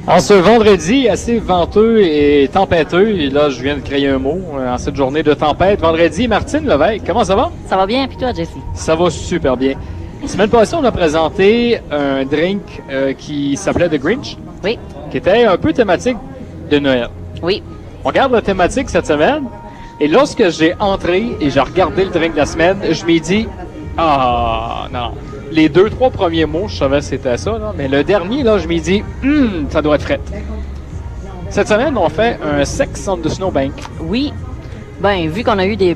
En ce vendredi assez venteux et tempêteux, et là je viens de créer un mot en cette journée de tempête. Vendredi, Martine Levesque, comment ça va? Ça va bien, puis toi, Jesse? Ça va super bien. La semaine passée, on a présenté un drink qui s'appelait The Grinch, Oui, qui était un peu thématique de Noël. oui. On regarde la thématique cette semaine, et lorsque j'ai entré et j'ai regardé le drink de la semaine, je m'ai dit, ah non. Les 2-3 premiers mots, je savais que c'était ça, là, mais le dernier, là, je m'ai dit, ça doit être frais. Cette semaine, on fait un Sex on the Snowbank. Oui. Ben, vu qu'on a eu de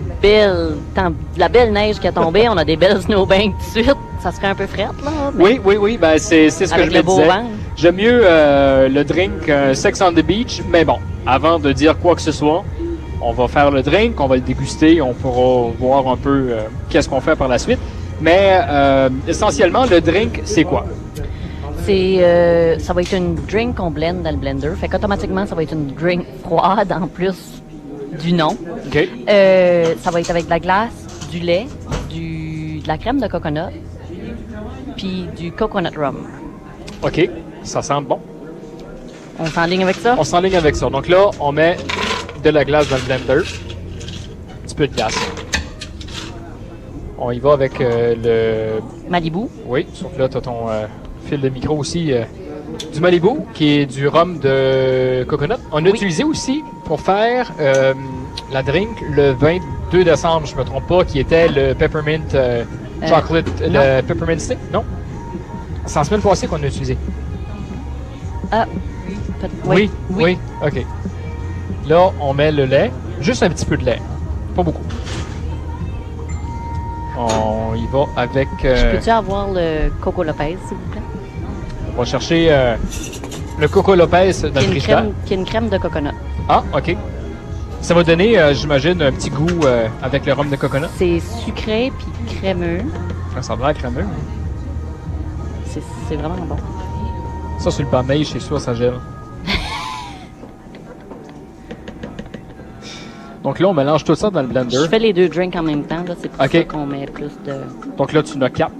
la belle neige qui a tombé, on a des belles snowbanks tout de suite. Ça serait un peu frette, là. Mais Oui, ben c'est ce que avec je me le beau disais. vent. J'aime mieux le drink Sex on the Beach, mais bon, avant de dire quoi que ce soit, on va faire le drink, on va le déguster, on pourra voir un peu qu'est-ce qu'on fait par la suite. Mais essentiellement, le drink, c'est quoi? Ça va être une drink qu'on blend dans le blender. Fait qu'automatiquement, ça va être une drink froide en plus du nom. OK. Ça va être avec de la glace, du lait, de la crème de coconut, puis du coconut rum. OK, ça sent bon. On s'enligne avec ça? On s'enligne avec ça. Donc là, on met de la glace dans le blender. Un petit peu de glace. On y va avec le... Malibu. Oui, sauf que là, tu as ton fil de micro aussi du Malibu, qui est du rhum de coconut. On a utilisé aussi pour faire la drink le 22 décembre, je me trompe pas, qui était le peppermint chocolate, le peppermint stick, non? C'est en semaine passée qu'on a utilisé. Ah, Oui, ok. Là, on met le lait, juste un petit peu de lait, pas beaucoup. On y va avec... Peux-tu avoir le Coco Lopez, s'il vous plaît? On va chercher le Coco Lopez dans le frigidaire. Qui est une crème de coconut. Ah, OK. Ça va donner, j'imagine, un petit goût avec le rhum de coconut. C'est sucré puis crémeux. Ça a l'air crémeux. C'est vraiment bon. Ça, sur le banc de neige, c'est sûr, ça gèle. Donc là, on mélange tout ça dans le blender. Je fais les deux drinks en même temps. C'est pour OK. ça qu'on met plus de... Donc là, tu n'as 4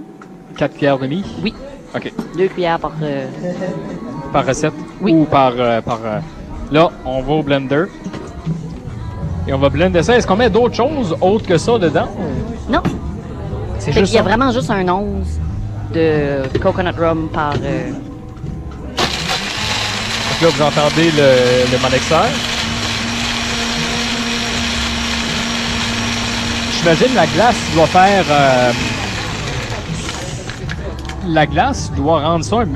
cuillères de mie? Oui. OK. 2 cuillères par... Par recette? Oui. Ou par... Là, on va au blender. Et on va blender ça. Est-ce qu'on met d'autres choses autres que ça dedans? Non. C'est Fait juste qu'il y a ça? vraiment juste un 11 de coconut rum par... Donc là, vous entendez le malexeur. J'imagine la glace doit faire... la glace doit rendre ça un...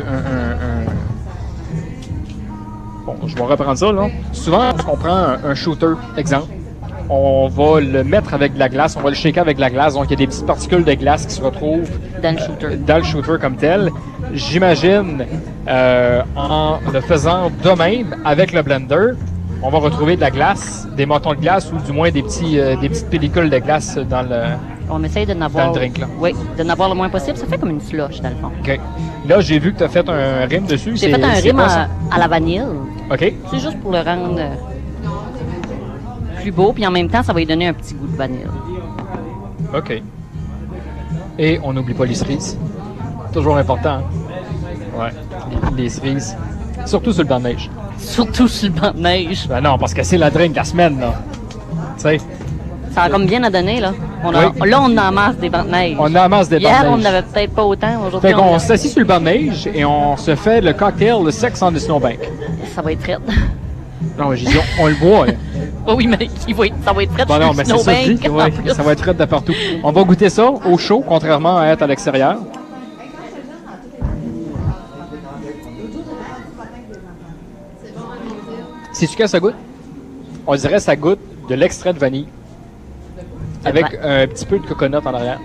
Bon, je vais reprendre ça, là. Souvent, on prend un shooter, exemple. On va le mettre avec de la glace, on va le shaker avec de la glace. Donc, il y a des petites particules de glace qui se retrouvent dans le shooter comme tel. J'imagine, en le faisant de même avec le blender, on va retrouver de la glace, des mâtons de glace ou du moins des petites pellicules de glace dans le... On essaye de n'avoir... Dans le drink, là. Oui, de n'avoir le moins possible. Ça fait comme une slush, dans le fond. OK. Là, j'ai vu que tu as fait un rime dessus. J'ai fait un rime à la vanille. OK. C'est juste pour le rendre plus beau, puis en même temps, ça va lui donner un petit goût de vanille. OK. Et on n'oublie pas les cerises. Toujours important. Hein? Ouais. Les cerises. Surtout sur le banc de neige. Surtout sur le banc de neige. Ben non, parce que c'est la drink de la semaine, là. Tu sais. Ça a comme bien à donner, là. Là, on amasse des bancs de neige. On amasse des bancs de neige. Hier, on n'avait peut-être pas autant. Aujourd'hui, Fait qu'on s'assit sur le banc de neige et on se fait le cocktail, le Sex on the Snowbank. Ça va être frais. Non, j'ai dit, on le boit, là. Oui, mais ça va être frais Bon, non, mais c'est ça que je dis. Ouais, ça va être frais de partout. On va goûter ça au chaud, contrairement à être à l'extérieur. Sais-tu qu'est-ce que ça goûte? On dirait que ça goûte de l'extrait de vanille. Avec un petit peu de coconut en arrière.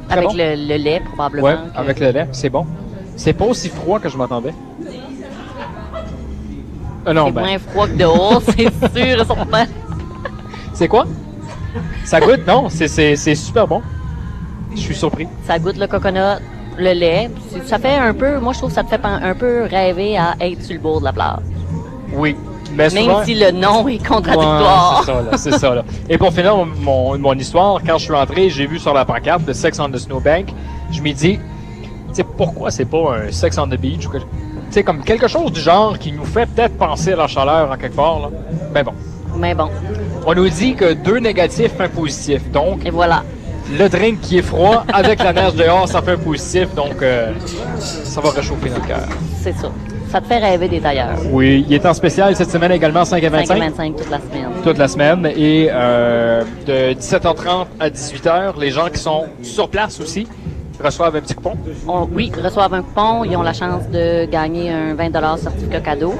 Avec bon. le lait, probablement. Oui, avec le lait, c'est bon. C'est pas aussi froid que je m'attendais. Non, c'est moins froid que dehors, c'est sûr et certain. C'est quoi? Ça goûte? Non, c'est super bon. Je suis surpris. Ça goûte le coconut, le lait. Ça fait un peu, moi je trouve que ça te fait un peu rêver à être sur le bord de la plage. Oui. Mais même souvent, si le nom est contradictoire. Ouais, c'est ça, là. Et pour finir mon histoire, quand je suis entré, j'ai vu sur la pancarte de Sex on the Snowbank. Je me dis, tu sais, pourquoi c'est pas un Sex on the Beach? sais, comme quelque chose du genre qui nous fait peut-être penser à la chaleur en quelque part, là. Ben bon. Mais bon. On nous dit que 2 négatifs, un positif. Donc, Et voilà. le drink qui est froid avec la neige dehors, ça fait un positif. Donc, ça va réchauffer notre cœur. C'est ça. Ça te fait rêver des tailleurs. Oui, il est en spécial cette semaine également, 5 à 25. 5 toute la semaine. Toute la semaine. Et de 17h30 à 18h, les gens qui sont sur place aussi reçoivent un petit coupon. Oui, reçoivent un coupon. Ils ont la chance de gagner un 20 certificat cadeau.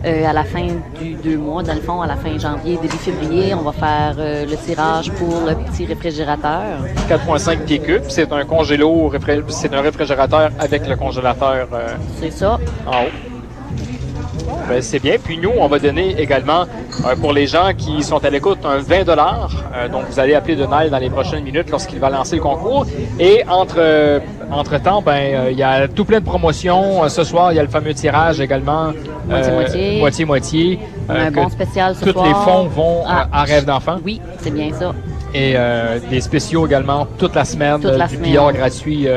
À la fin du 2 mois, dans le fond, à la fin janvier, début février, on va faire le tirage pour le petit réfrigérateur. 4,5 pieds cubes. C'est un congélo, c'est un réfrigérateur avec le congélateur C'est ça. en haut. Ben, c'est bien. Puis nous, on va donner également, pour les gens qui sont à l'écoute, un 20 donc, vous allez appeler Donald dans les prochaines minutes lorsqu'il va lancer le concours. Et entre-temps, ben, il y a tout plein de promotions. Ce soir, il y a le fameux tirage également. Moitié-moitié. Moitié-moitié. Un bon spécial ce soir. Tous les fonds vont à Rêve d'enfant. Oui, c'est bien ça. Et des spéciaux également toute la semaine. Du billard gratuit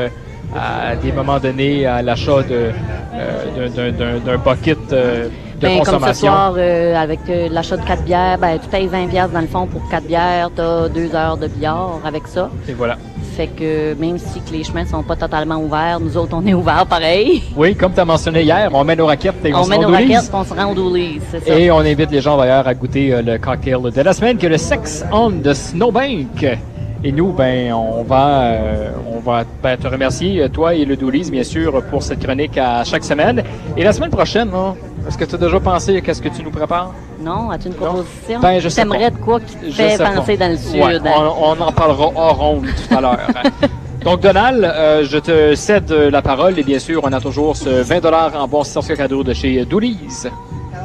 à des moments donnés à l'achat d'un bucket de consommation. Comme ce soir, avec l'achat de 4 bières, ben, tu payes 20$ dans le fond pour 4 bières, tu as 2 heures de billard avec ça. Et voilà. Fait que même si que les chemins sont pas totalement ouverts, nous autres, on est ouverts pareil. Oui, comme tu as mentionné hier, on met nos raquettes et on met nos raquettes et on se rend au Doolies, c'est ça. Et on invite les gens d'ailleurs à goûter le cocktail de la semaine qui est le Sex on the Snowbank. Et nous, ben, on va te remercier, toi et le Doolies, bien sûr, pour cette chronique à chaque semaine. Et la semaine prochaine, est-ce que tu as déjà pensé qu'est-ce que tu nous prépares? Non, as-tu une proposition? Ben, je sais pas. T'aimerais de quoi qui te fait penser dans le sud? Ouais, on en parlera hors ronde tout à l'heure. Donc, Donald, je te cède la parole et bien sûr, on a toujours ce 20 en bon certificat cadeau de chez Doolies.